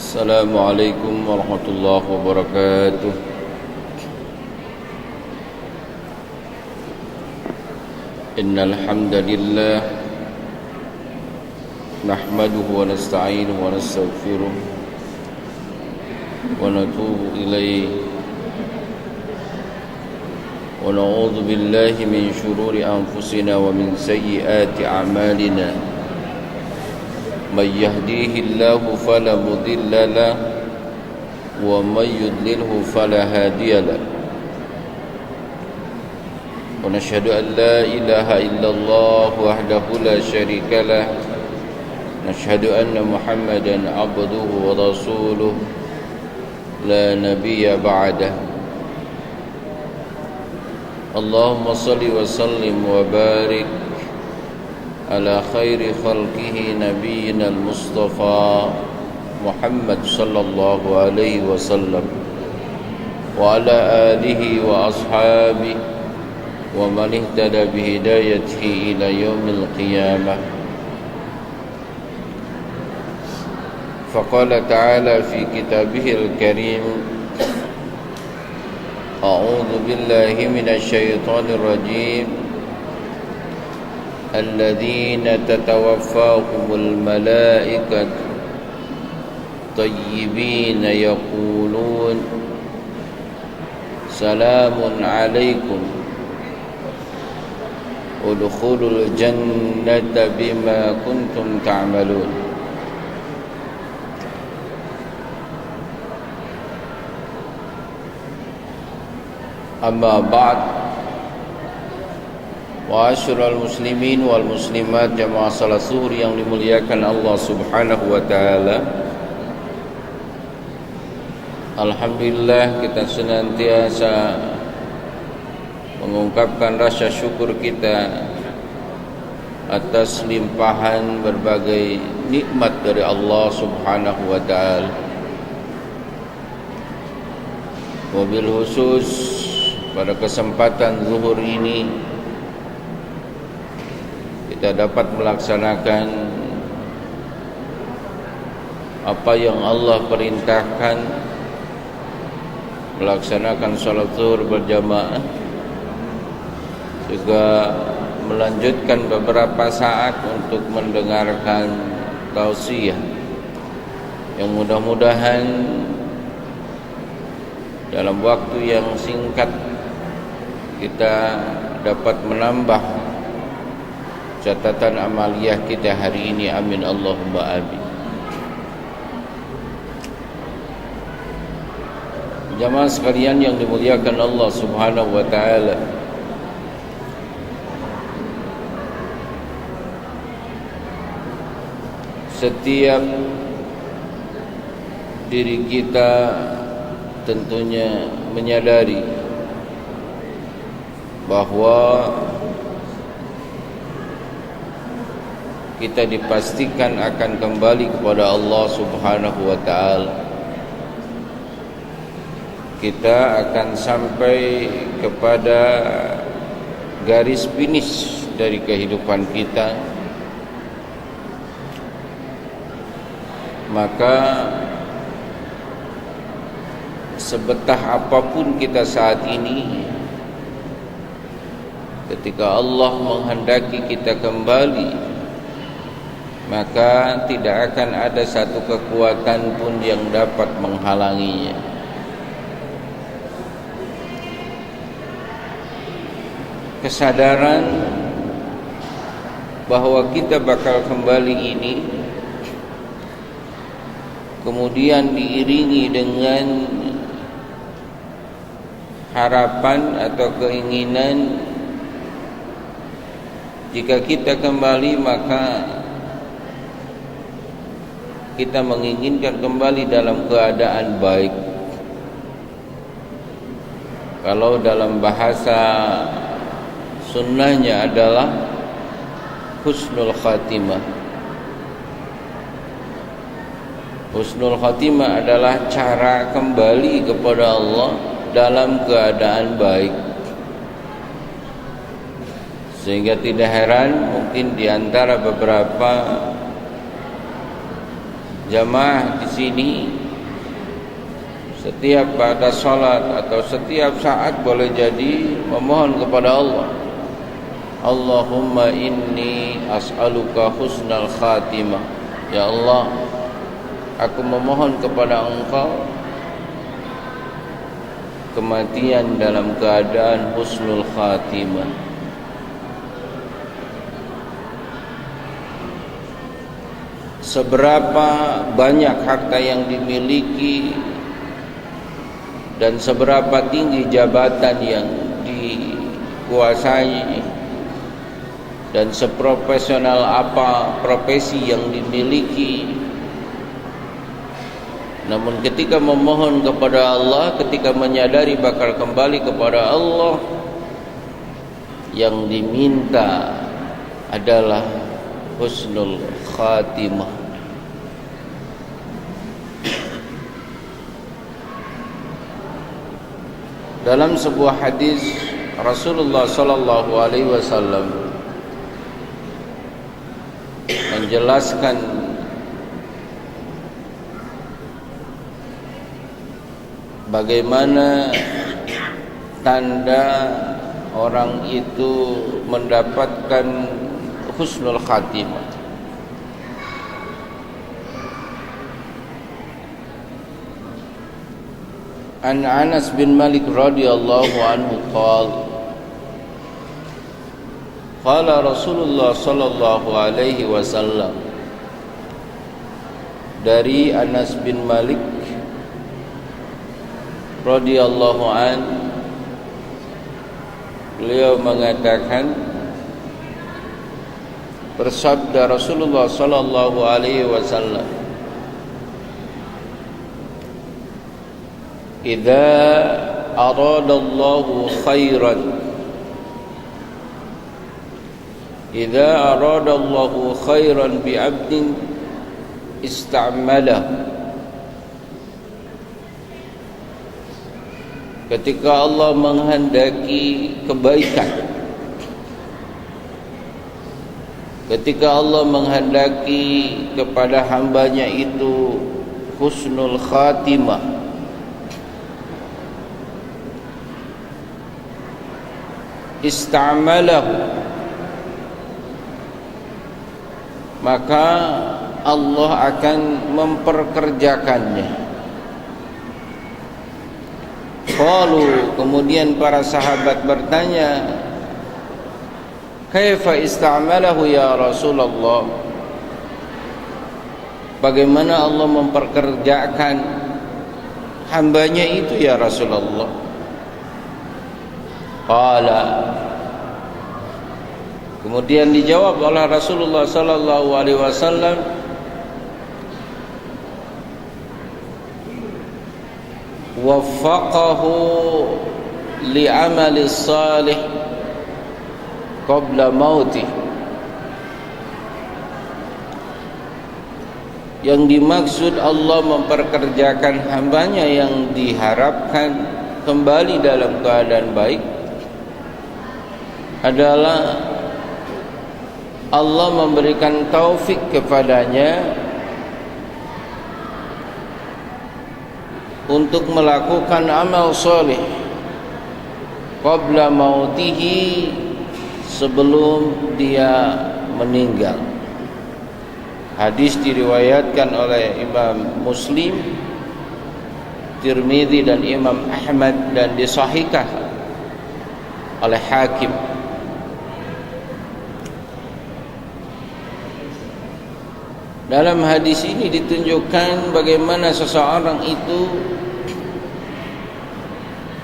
السلام عليكم ورحمة الله وبركاته. إن الحمد لله نحمده ونستعينه ونستغفره ونتوب إليه ونعوذ بالله من شرور أنفسنا ومن سيئات أعمالنا. من يهديه الله فلا مضل له ومن يضلله فلا هادي له. ونشهد أن لا إله إلا الله وحده لا شريك له. نشهد أن محمدا عبده ورسوله لا نبي بعده. اللهم صل وسلم وبارك على خير خلقه نبينا المصطفى محمد صلى الله عليه وسلم وعلى آله وأصحابه ومن اهتدى بهدايته إلى يوم القيامة. فقال تعالى في كتابه الكريم: أعوذ بالله من الشيطان الرجيم. الذين تتوفاهم الملائكة طيبين يقولون سلام عليكم ادخلوا الجنة بما كنتم تعملون. أما بعد، Wa'asyiral muslimin wal muslimat jamaah salat zuhur yang dimuliakan Allah subhanahu wa ta'ala. Alhamdulillah, kita senantiasa mengungkapkan rasa syukur kita atas limpahan berbagai nikmat dari Allah subhanahu wa ta'ala. Wabil khusus pada kesempatan zuhur ini kita dapat melaksanakan apa yang Allah perintahkan, melaksanakan salat zuhur berjamaah, juga melanjutkan beberapa saat untuk mendengarkan tausiah yang mudah-mudahan dalam waktu yang singkat kita dapat menambah catatan amaliyah kita hari ini. Amin Allahumma amin. Jamaah sekalian yang dimuliakan Allah subhanahu wa ta'ala, setiap diri kita tentunya menyadari bahwa kita dipastikan akan kembali kepada Allah subhanahu wa ta'ala. Kita akan sampai kepada garis finish dari kehidupan kita. Maka sebetah apapun kita saat ini, ketika Allah menghendaki kita kembali, maka tidak akan ada satu kekuatan pun yang dapat menghalanginya. Kesadaran bahwa kita bakal kembali ini kemudian diiringi dengan harapan atau keinginan jika kita kembali maka kita menginginkan kembali dalam keadaan baik. Kalau dalam bahasa sunnahnya adalah husnul khatimah. Husnul khatimah adalah cara kembali kepada Allah dalam keadaan baik. Sehingga tidak heran mungkin di antara beberapa jamaah di sini setiap pada salat atau setiap saat boleh jadi memohon kepada Allah, Allahumma inni as'aluka husnal khatimah. Ya Allah, aku memohon kepada Engkau kematian dalam keadaan husnul khatimah. Seberapa banyak harta yang dimiliki dan seberapa tinggi jabatan yang dikuasai dan seprofesional apa profesi yang dimiliki, namun ketika memohon kepada Allah, ketika menyadari bakal kembali kepada Allah, yang diminta adalah husnul khatimah. Dalam sebuah hadis Rasulullah sallallahu alaihi wasallam menjelaskan bagaimana tanda orang itu mendapatkan husnul khatimah. An Anas bin Malik radhiyallahu anhu qala Rasulullah sallallahu alaihi wasallam, dari Anas bin Malik radhiyallahu anhu, beliau mengatakan, bersabda Rasulullah sallallahu alaihi wasallam, idza aradallahu khairan, idza aradallahu khairan bi 'abdin ista'malahu. Ketika Allah menghendaki kebaikan, ketika Allah menghendaki kepada hambanya itu husnul khatimah, ista'malahu, maka Allah akan memperkerjakannya. Qalu, kemudian para sahabat bertanya, kaifa ista'malahu ya Rasulullah, bagaimana Allah memperkerjakan hambanya itu ya Rasulullah? Qala, kemudian dijawab oleh Rasulullah sallallahu alaihi wasallam, waffaqahu li'amali salih qabla mautih. Yang dimaksud Allah memperkerjakan hambanya yang diharapkan kembali dalam keadaan baik adalah Allah memberikan taufik kepadanya untuk melakukan amal soleh qabla mautihi, sebelum dia meninggal. Hadis diriwayatkan oleh Imam Muslim, Tirmidzi dan Imam Ahmad, dan disahihkan oleh Hakim. Dalam hadis ini ditunjukkan bagaimana seseorang itu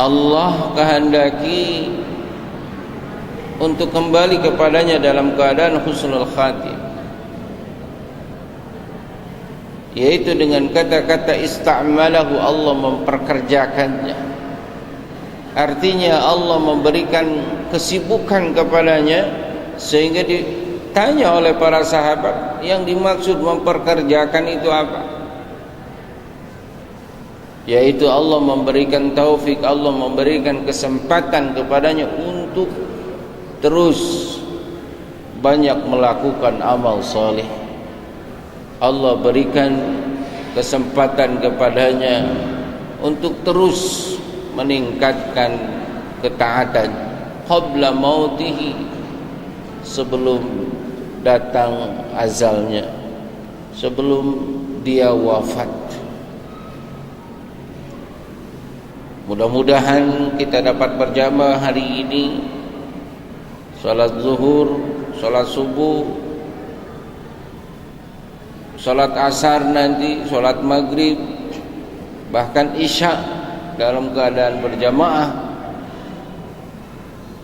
Allah kehendaki untuk kembali kepadanya dalam keadaan husnul khatimah, yaitu dengan kata-kata ista'malahu, Allah memperkerjakannya. Artinya Allah memberikan kesibukan kepadanya, sehingga ditanya oleh para sahabat, yang dimaksud memperkerjakan itu apa? Yaitu Allah memberikan taufik, Allah memberikan kesempatan kepadanya untuk terus banyak melakukan amal soleh. Allah berikan kesempatan kepadanya untuk terus meningkatkan ketaatan qabla mautihi, sebelum datang azalnya, sebelum dia wafat. Mudah-mudahan kita dapat berjamaah hari ini, salat zuhur, salat subuh, salat asar nanti, salat maghrib, bahkan isya dalam keadaan berjamaah.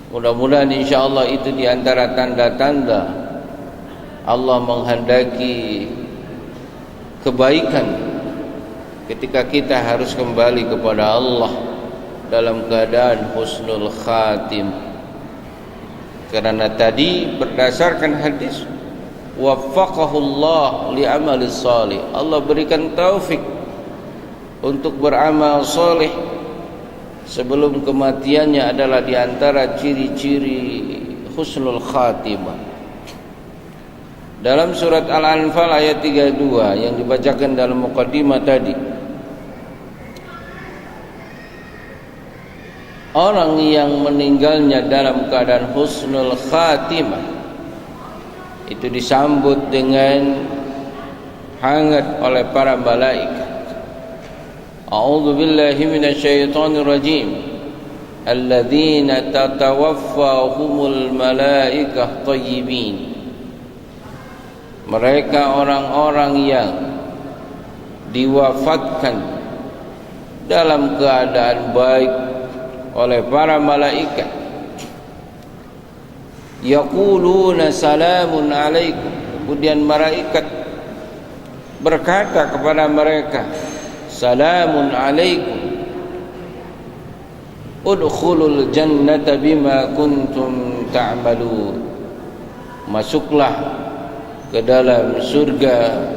Mudah-mudahan insyaAllah itu diantara tanda-tanda Allah menghendaki kebaikan ketika kita harus kembali kepada Allah dalam keadaan husnul khatim. Karena tadi berdasarkan hadis waffaqahullah li amalis salih, Allah berikan taufik untuk beramal soleh sebelum kematiannya adalah diantara ciri-ciri husnul khatimah. Dalam surat Al-Anfal ayat 32 yang dibacakan dalam muqaddimah tadi, orang yang meninggalnya dalam keadaan husnul khatimah itu disambut dengan hangat oleh para malaikat. A'udzu billahi minasyaitonir rajim. Alladzina tatawaffahumul malaikah thayyibin. Mereka orang-orang yang diwafatkan dalam keadaan baik oleh para malaikat. Yaquluna salamun alaikum. Kemudian malaikat berkata kepada mereka, salamun alaikum, udkhulul jannata bima kuntum ta'malun. Masuklah ke dalam surga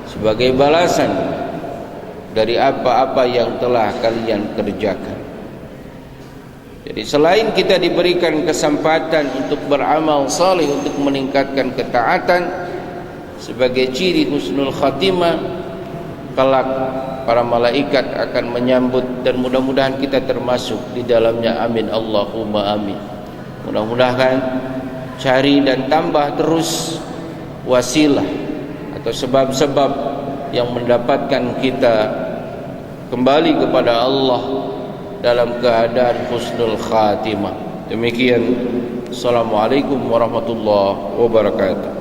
sebagai balasan dari apa-apa yang telah kalian kerjakan. Jadi selain kita diberikan kesempatan untuk beramal saleh, untuk meningkatkan ketaatan sebagai ciri husnul khatimah, kelak para malaikat akan menyambut, dan mudah-mudahan kita termasuk di dalamnya. Amin Allahumma amin. Mudah-mudahan cari dan tambah terus wasilah atau sebab-sebab yang mendapatkan kita kembali kepada Allah dalam keadaan husnul khatimah. Demikian. Assalamualaikum warahmatullahi wabarakatuh.